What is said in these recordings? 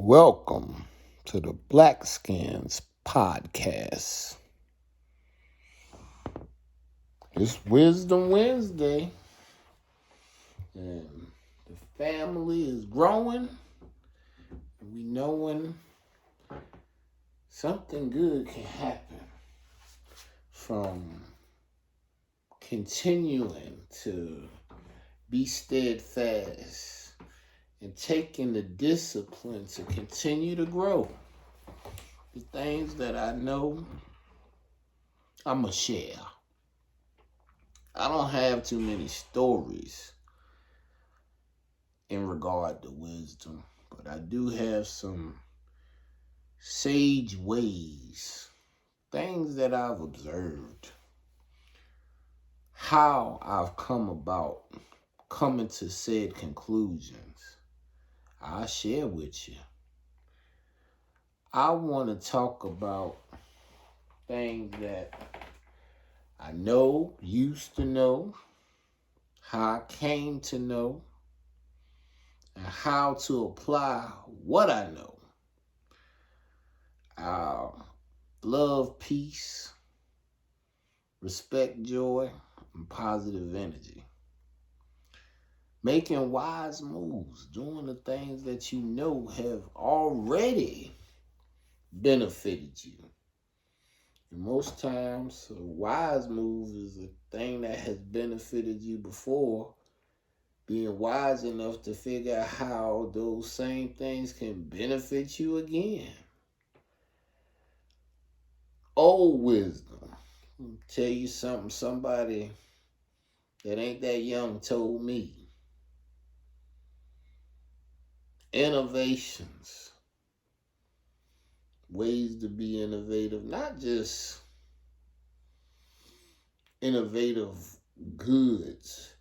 Welcome to the Blackskins podcast. It's Wisdom Wednesday, and the family is growing, and we knowing something good can happen from continuing to be steadfast and taking the discipline to continue to grow. The things that I know, I'm going to share. I don't have too many stories in regard to wisdom, but I do have some sage ways, things that I've observed, how I've come about coming to said conclusions. I'll share with you. I want to talk about things that I know, used to know, how I came to know, and how to apply what I know. Love, peace, respect, joy, and positive energy. Making wise moves, doing the things that you know have already benefited you. And most times, a wise move is a thing that has benefited you before, being wise enough to figure out how those same things can benefit you again. Old wisdom. Let me tell you something somebody that ain't that young told me. Innovations. Ways to be innovative, not just innovative goods,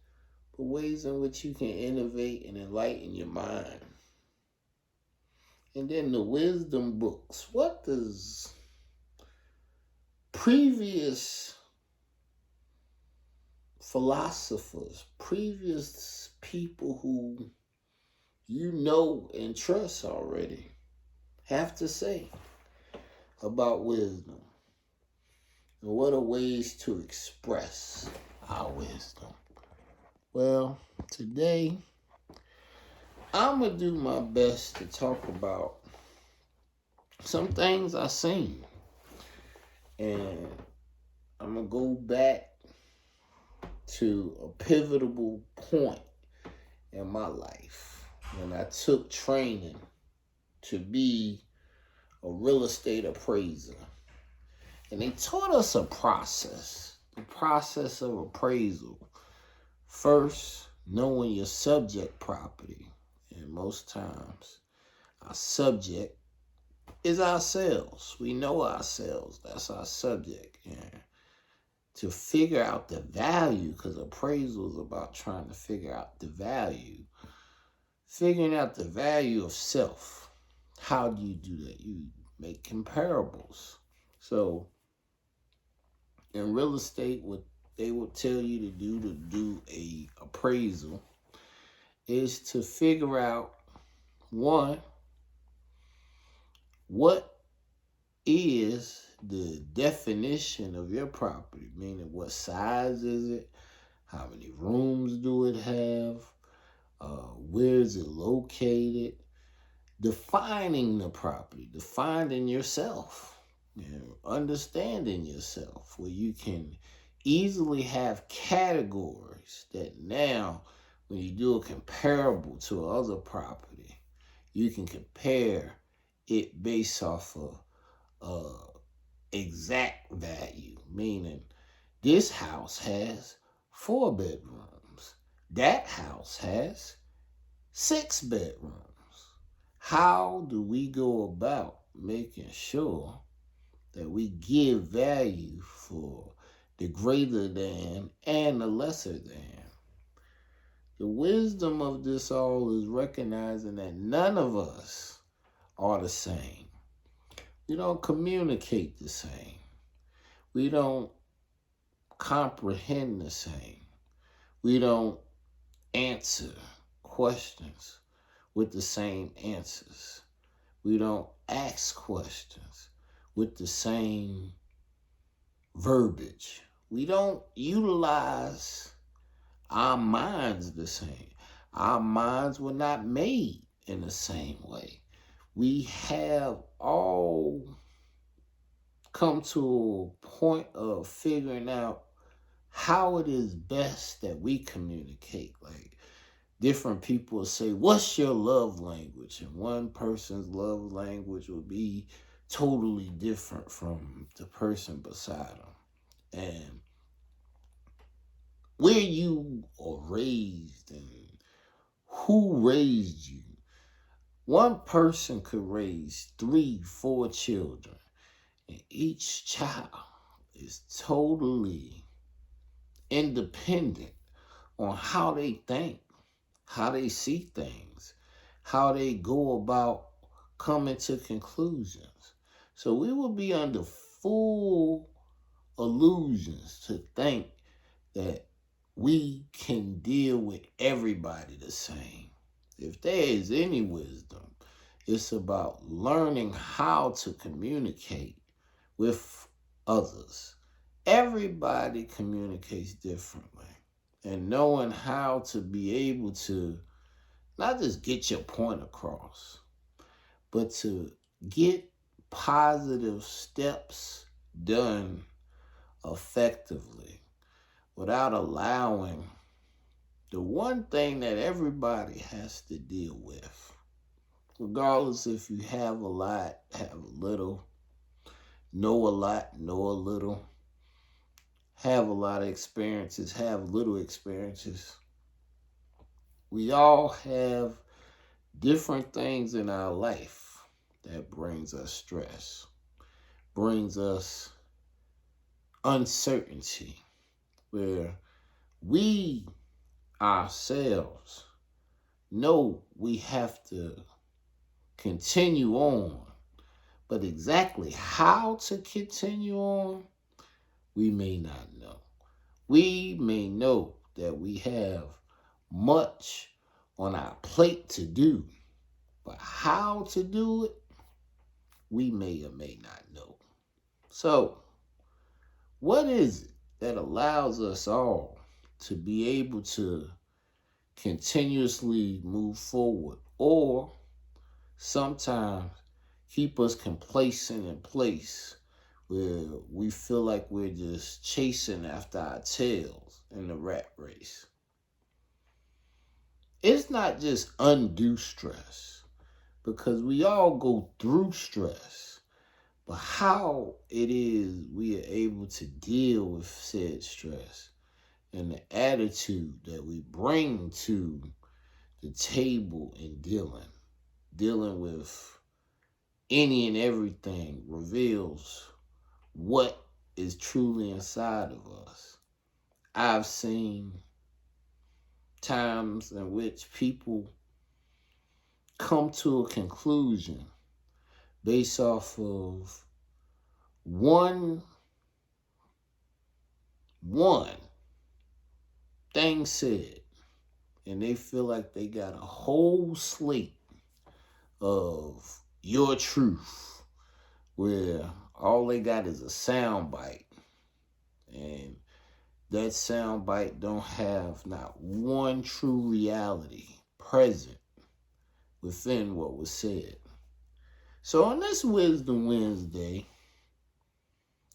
but ways in which you can innovate and enlighten your mind. And then the wisdom books. What does previous philosophers, previous people who you know and trust already have to say about wisdom? And what are ways to express our wisdom? Well, today I'm going to do my best to talk about some things I've seen. And I'm going to go back to a pivotal point in my life when I took training to be a real estate appraiser. And they taught us a process, the process of appraisal. First, knowing your subject property. And most times, our subject is ourselves. We know ourselves. That's our subject. And to figure out the value, because appraisal is about trying to figure out the value. Figuring out the value of self. How do you do that? You make comparables. So, in real estate, what they will tell you to do a appraisal is to figure out, one, what is the definition of your property, meaning what size is it, how many rooms do it have, where is it located, defining the property, defining yourself, understanding yourself, where you can easily have categories that now when you do a comparable to other property, you can compare it based off of exact value, meaning this house has 4 bedrooms, that house has 6 bedrooms. How do we go about making sure that we give value for the greater than and the lesser than? The wisdom of this all is recognizing that none of us are the same. We don't communicate the same. We don't comprehend the same. We don't answer questions with the same answers. We don't ask questions with the same verbiage. We don't utilize our minds the same. Our minds were not made in the same way. We have all come to a point of figuring out how it is best that we communicate. Like, different people say, what's your love language? And one person's love language will be totally different from the person beside them. And where you are raised and who raised you. One person could raise 3, 4 children, and each child is totally independent on how they think, how they see things, how they go about coming to conclusions. So we will be under full illusions to think that we can deal with everybody the same. If there is any wisdom, it's about learning how to communicate with others. Everybody communicates differently. And knowing how to be able to not just get your point across, but to get positive steps done effectively without allowing the one thing that everybody has to deal with, regardless if you have a lot, have a little, know a lot, know a little, have a lot of experiences, have little experiences. We all have different things in our life that brings us stress, brings us uncertainty, where we ourselves know we have to continue on, but exactly how to continue on, we may not know. We may know that we have much on our plate to do, but how to do it, we may or may not know. So, what is it that allows us all to be able to continuously move forward, or sometimes keep us complacent in place where we feel like we're just chasing after our tails in the rat race? It's not just undue stress, because we all go through stress, but how it is we are able to deal with said stress and the attitude that we bring to the table in dealing with any and everything reveals what is truly inside of us. I've seen times in which people come to a conclusion based off of one thing said, and they feel like they got a whole slate of your truth, where all they got is a sound bite, and that sound bite don't have not one true reality present within what was said. So on this Wisdom Wednesday,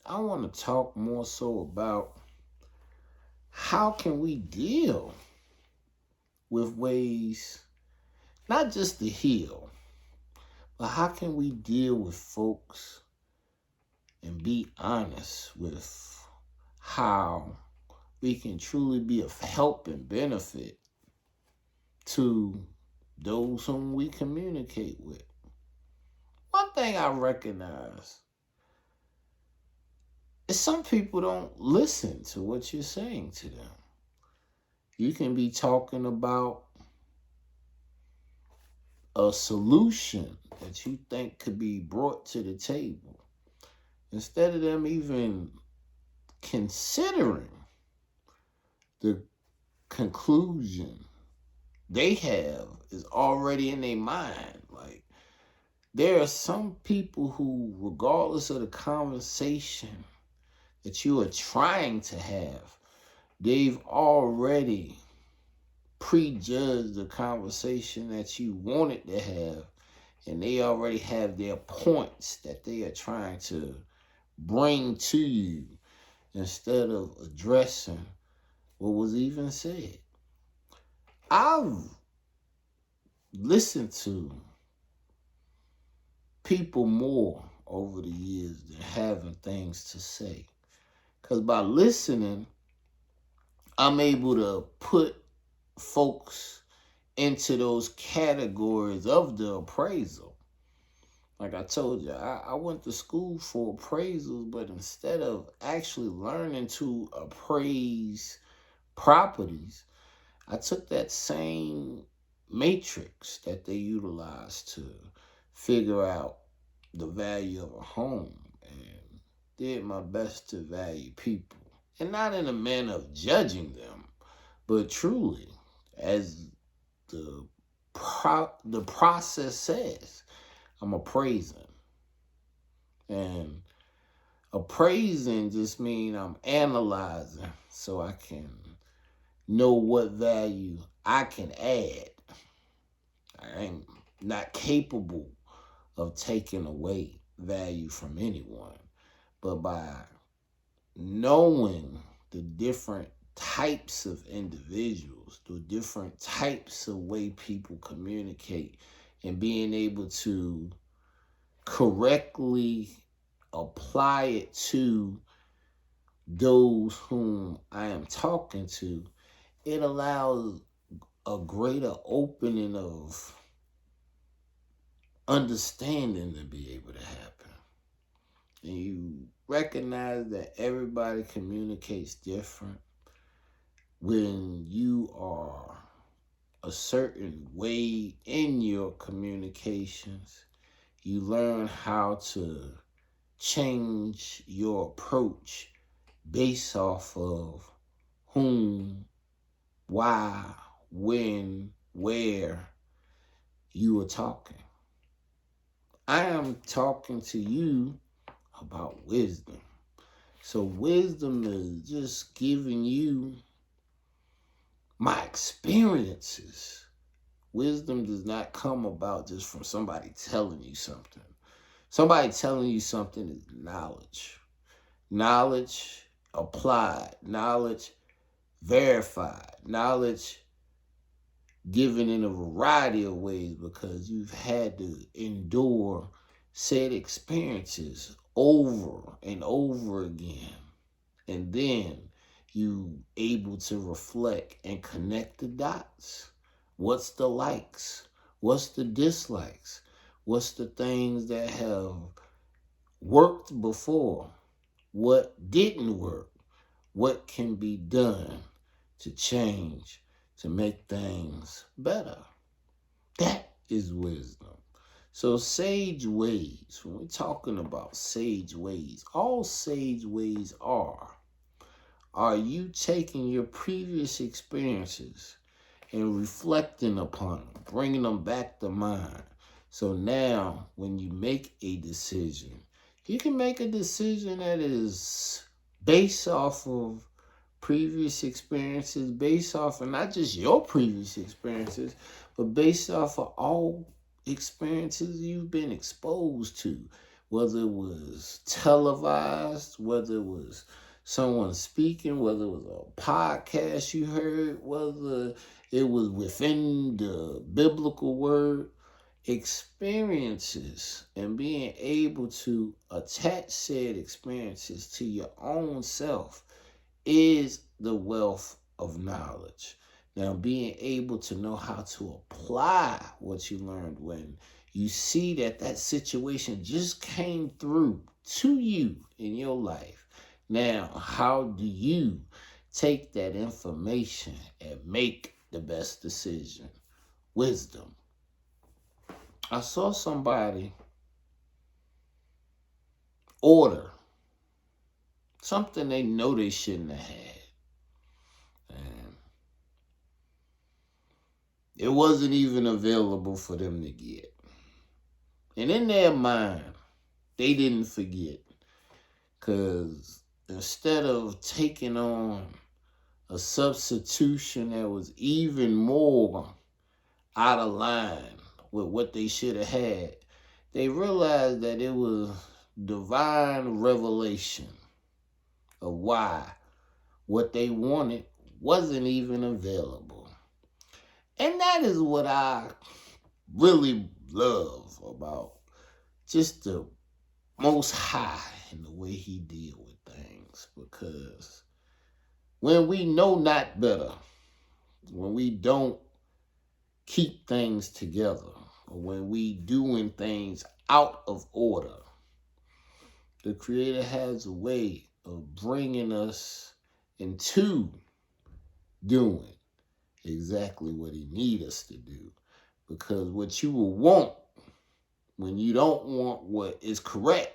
I want to talk more so about how can we deal with ways, not just to heal, but how can we deal with folks and be honest with how we can truly be of help and benefit to those whom we communicate with. One thing I recognize is some people don't listen to what you're saying to them. You can be talking about a solution that you think could be brought to the table. Instead of them even considering the conclusion they have is already in their mind. Like, there are some people who, regardless of the conversation that you are trying to have, they've already prejudged the conversation that you wanted to have, and they already have their points that they are trying to bring to you instead of addressing what was even said. I've listened to people more over the years than having things to say. Because by listening, I'm able to put folks into those categories of the appraisal. Like I told you, I went to school for appraisals, but instead of actually learning to appraise properties, I took that same matrix that they utilize to figure out the value of a home and did my best to value people. And not in a manner of judging them, but truly, as the process says, I'm appraising. And appraising just means I'm analyzing so I can know what value I can add. I am not capable of taking away value from anyone. But by knowing the different types of individuals, the different types of way people communicate, and being able to correctly apply it to those whom I am talking to, it allows a greater opening of understanding to be able to happen. And you recognize that everybody communicates different. When you are a certain way in your communications, you learn how to change your approach based off of whom, why, when, where you are talking. I am talking to you about wisdom. So wisdom is just giving you my experiences. Wisdom does not come about just from somebody telling you something. Somebody telling you something is knowledge. Knowledge applied. Knowledge verified. Knowledge given in a variety of ways because you've had to endure said experiences over and over again. And then you able to reflect and connect the dots. What's the likes? What's the dislikes? What's the things that have worked before? What didn't work? What can be done to change, to make things better? That is wisdom. So sage ways, when we're talking about sage ways, all sage ways are you taking your previous experiences and reflecting upon them, bringing them back to mind. So now when you make a decision, you can make a decision that is based off of previous experiences, based off of not just your previous experiences, but based off of all experiences you've been exposed to, whether it was televised, whether it was someone speaking, whether it was a podcast you heard, whether it was within the biblical word. Experiences and being able to attach said experiences to your own self is the wealth of knowledge. Now, being able to know how to apply what you learned when you see that that situation just came through to you in your life. Now, how do you take that information and make the best decision? Wisdom. I saw somebody order something they know they shouldn't have had. And it wasn't even available for them to get. And in their mind, they didn't forget. Because instead of taking on a substitution that was even more out of line with what they should have had, they realized that it was divine revelation of why what they wanted wasn't even available. And that is what I really love about just the Most High and the way he deal with things. Because when we know not better, when we don't keep things together, or when we doing things out of order, the Creator has a way of bringing us into doing exactly what he need us to do. Because what you will want when you don't want what is correct,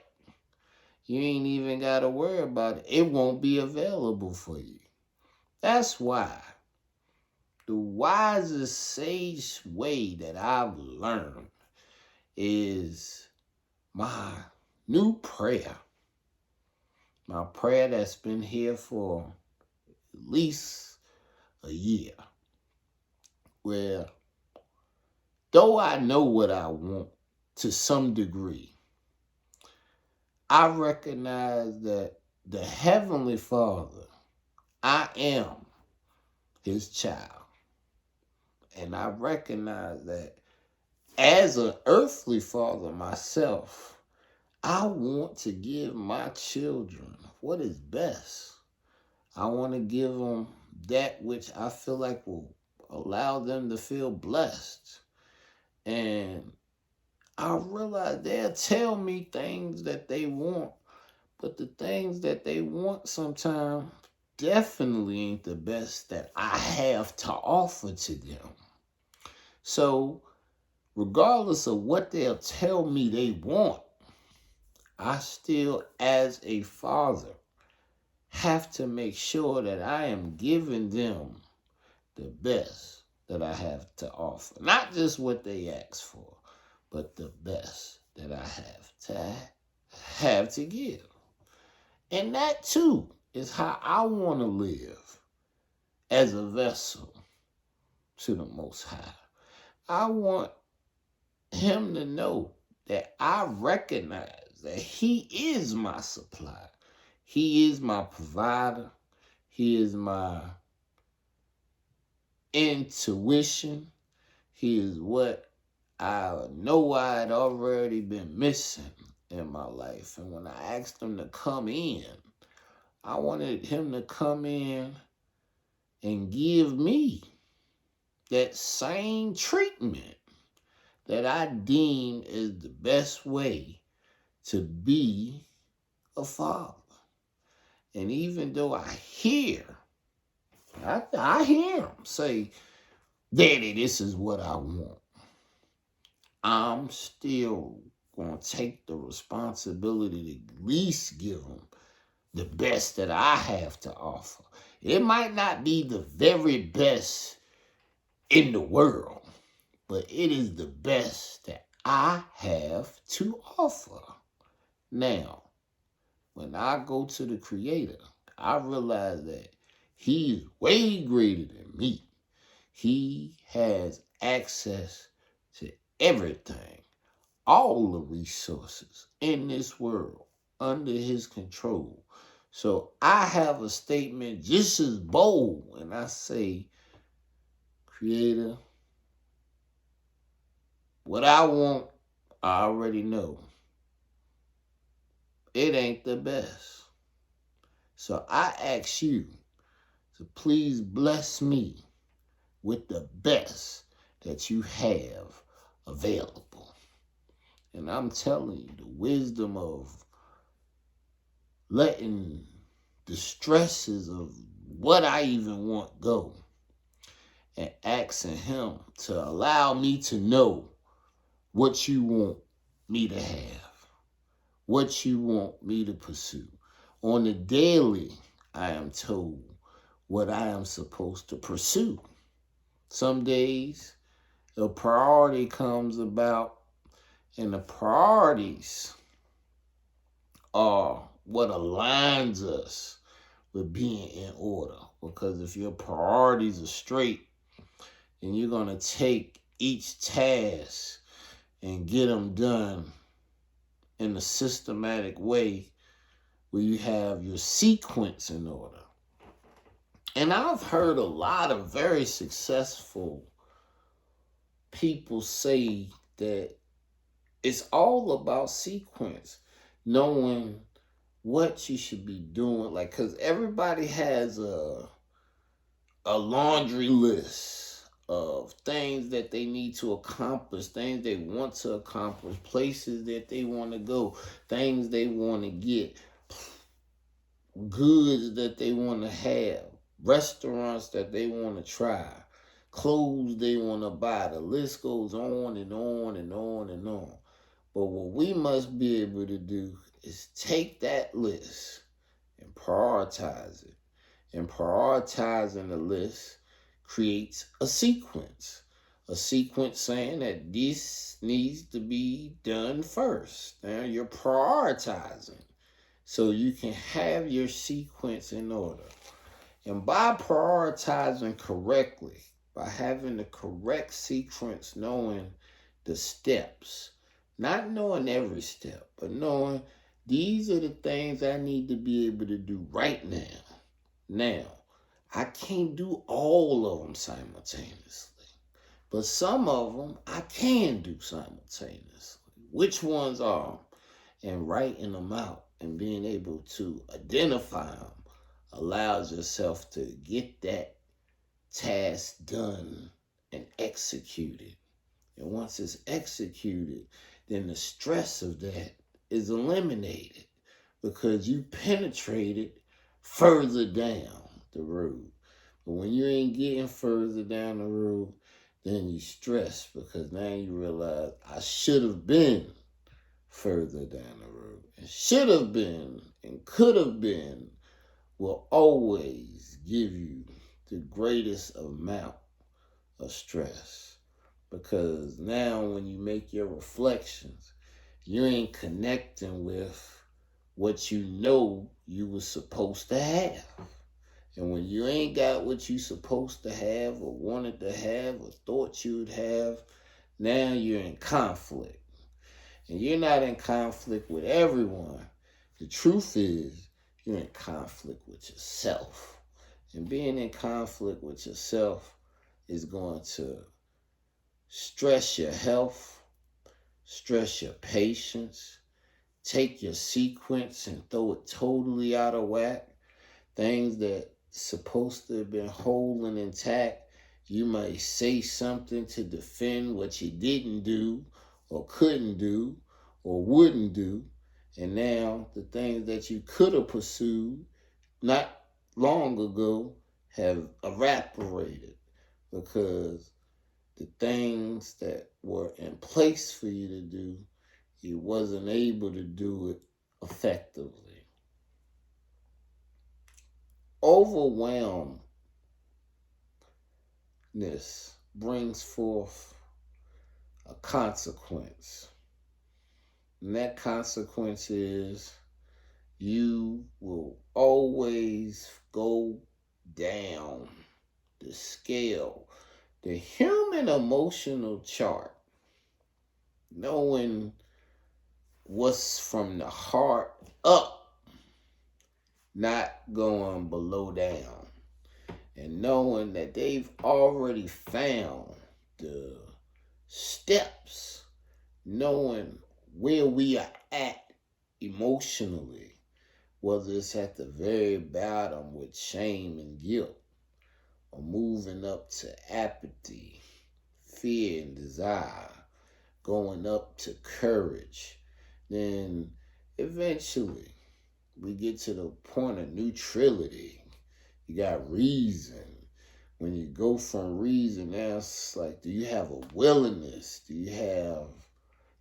you ain't even got to worry about it. It won't be available for you. That's why the wisest, sage way that I've learned is my new prayer. My prayer that's been here for at least a year. Where, though I know what I want to some degree, I recognize that the Heavenly Father, I am his child. And I recognize that as an earthly father myself, I want to give my children what is best. I want to give them that which I feel like will allow them to feel blessed. And I realize they'll tell me things that they want, but the things that they want sometimes definitely ain't the best that I have to offer to them. So, regardless of what they'll tell me they want, I still, as a father, have to make sure that I am giving them the best that I have to offer. Not just what they ask for, but the best that I have to give. And that too is how I want to live as a vessel to the Most High. I want him to know that I recognize that he is my supply. He is my provider. He is my intuition. He is what I know I had already been missing in my life. And when I asked him to come in, I wanted him to come in and give me that same treatment that I deem is the best way to be a father. And even though I hear him say, Daddy, this is what I want, I'm still going to take the responsibility to at least give him the best that I have to offer. It might not be the very best in the world, but it is the best that I have to offer. Now, when I go to the Creator, I realize that he is way greater than me. He has access to everything, all the resources in this world under his control. So I have a statement just as bold, and I say, Creator, what I want, I already know. It ain't the best. So I ask you to please bless me with the best that you have available. And I'm telling you, the wisdom of letting the stresses of what I even want go and asking him to allow me to know what you want me to have, what you want me to pursue. On the daily, I am told what I am supposed to pursue. Some days, a priority comes about And the priorities are what aligns us with being in order. Because if your priorities are straight and you're going to take each task and get them done in a systematic way where you have your sequence in order. And I've heard a lot of very successful people say that it's all about sequence, knowing what you should be doing. Like, because everybody has a laundry list of things that they need to accomplish, things they want to accomplish, places that they want to go, things they want to get, goods that they want to have, restaurants that they want to try, clothes they want to buy. The list goes on and on and on and on. But what we must be able to do is take that list and prioritize it. And prioritizing the list creates a sequence. A sequence saying that this needs to be done first. Now you're prioritizing so you can have your sequence in order. And by prioritizing correctly, by having the correct sequence, knowing the steps, not knowing every step, but knowing these are the things I need to be able to do right now. Now, I can't do all of them simultaneously, but some of them I can do simultaneously. Which ones are? And writing them out and being able to identify them allows yourself to get that task done and executed. And once it's executed, then the stress of that is eliminated because you penetrated further down the road. But when you ain't getting further down the road, then you stress because now you realize I should have been further down the road. And should have been and could have been will always give you the greatest amount of stress. Because now when you make your reflections, you ain't connecting with what you know you were supposed to have. And when you ain't got what you supposed to have or wanted to have or thought you'd have, now you're in conflict. And you're not in conflict with everyone. The truth is, you're in conflict with yourself. And being in conflict with yourself is going to stress your health, stress your patience, take your sequence and throw it totally out of whack. Things that supposed to have been whole and intact, you might say something to defend what you didn't do or couldn't do or wouldn't do. And now the things that you could have pursued not long ago have evaporated because the things that were in place for you to do, you wasn't able to do it effectively. Overwhelmness brings forth a consequence. And that consequence is you will always go down the scale, the human emotional chart, knowing what's from the heart up, not going below down, and knowing that they've already found the steps, knowing where we are at emotionally, whether it's at the very bottom with shame and guilt, or moving up to apathy, fear, and desire, going up to courage, then eventually we get to the point of neutrality. You got reason. When you go from reason, now it's like, do you have a willingness? Do you have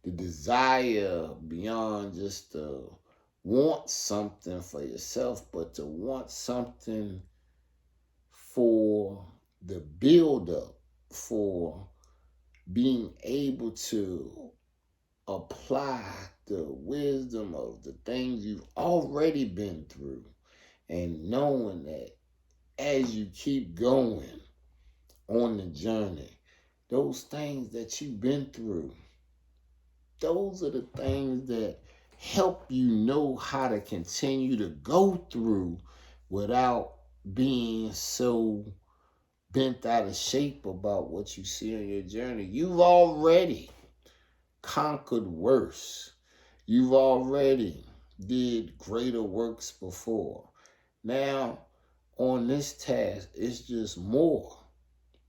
the desire beyond just to want something for yourself, but to want something for the build-up, for being able to apply the wisdom of the things you've already been through, and knowing that as you keep going on the journey, those things that you've been through, those are the things that help you know how to continue to go through without being so bent out of shape about what you see on your journey. You've already conquered worse. You've already did greater works before. Now, on this task, it's just more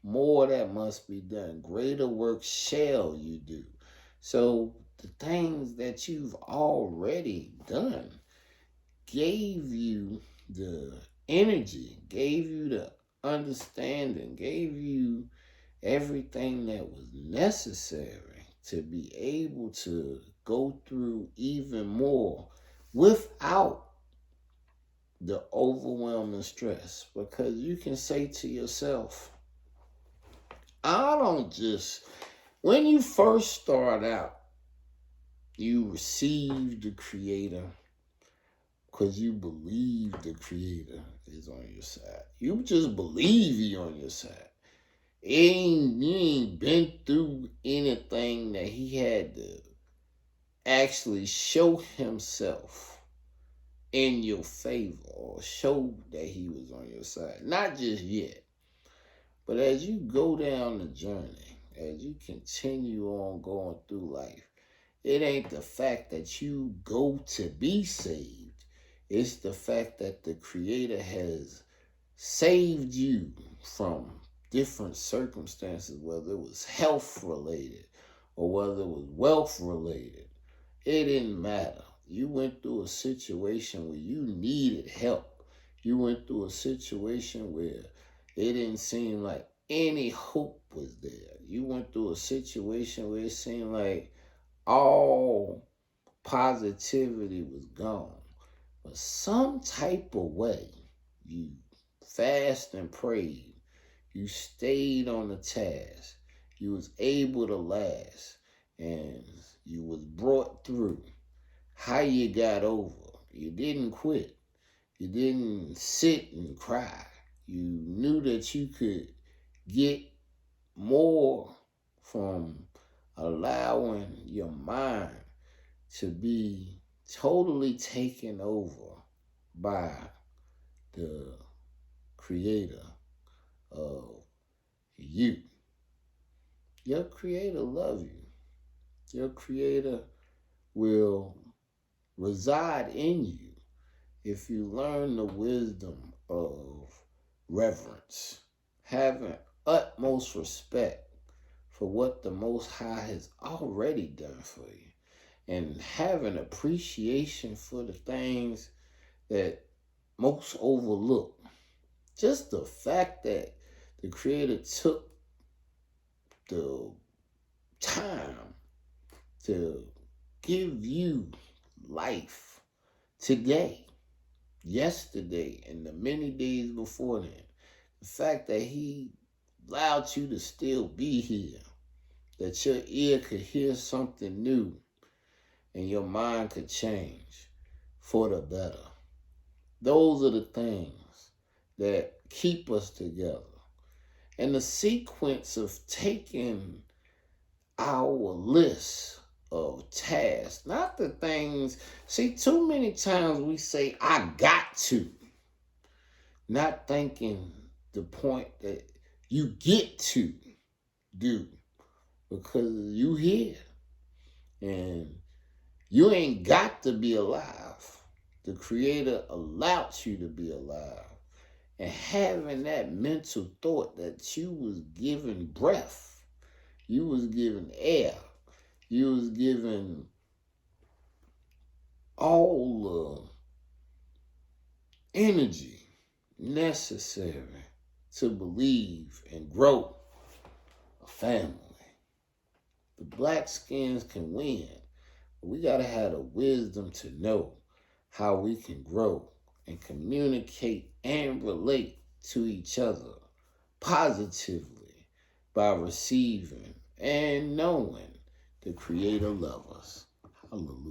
that must be done. Greater work shall you do. So the things that you've already done gave you the energy, gave you the understanding, gave you everything that was necessary to be able to go through even more without the overwhelming stress. Because you can say to yourself, I don't just, when you first start out, you receive the Creator because you believe the Creator is on your side. You just believe He on your side. You ain't been through anything that He had to actually show Himself in your favor or show that He was on your side. Not just yet. But as you go down the journey, as you continue on going through life, it ain't the fact that you go to be saved. It's the fact that the Creator has saved you from different circumstances, whether it was health related or whether it was wealth related. It didn't matter. You went through a situation where you needed help. You went through a situation where it didn't seem like any hope was there. You went through a situation where it seemed like all positivity was gone. But some type of way, you fast and prayed. You stayed on the task. You was able to last. And you was brought through. How you got over. You didn't quit. You didn't sit and cry. You knew that you could get more from allowing your mind to be totally taken over by the Creator of you. Your Creator loves you. Your Creator will reside in you if you learn the wisdom of reverence, having utmost respect for what the Most High has already done for you, and having appreciation for the things that most overlook. Just the fact that the Creator took the time to give you life today, yesterday, and the many days before then. The fact that He allowed you to still be here, that your ear could hear something new and your mind could change for the better. Those are the things that keep us together. And the sequence of taking our list of tasks, not the things, see, too many times we say, I got to, not thinking the point that you get to do, because you here and you ain't got to be alive. The Creator allowed you to be alive. And having that mental thought that you was given breath, you was given air, you was given all the energy necessary to believe and grow a family. The Blackskins can win. But we got to have the wisdom to know how we can grow and communicate and relate to each other positively by receiving and knowing the Creator loves us. Hallelujah.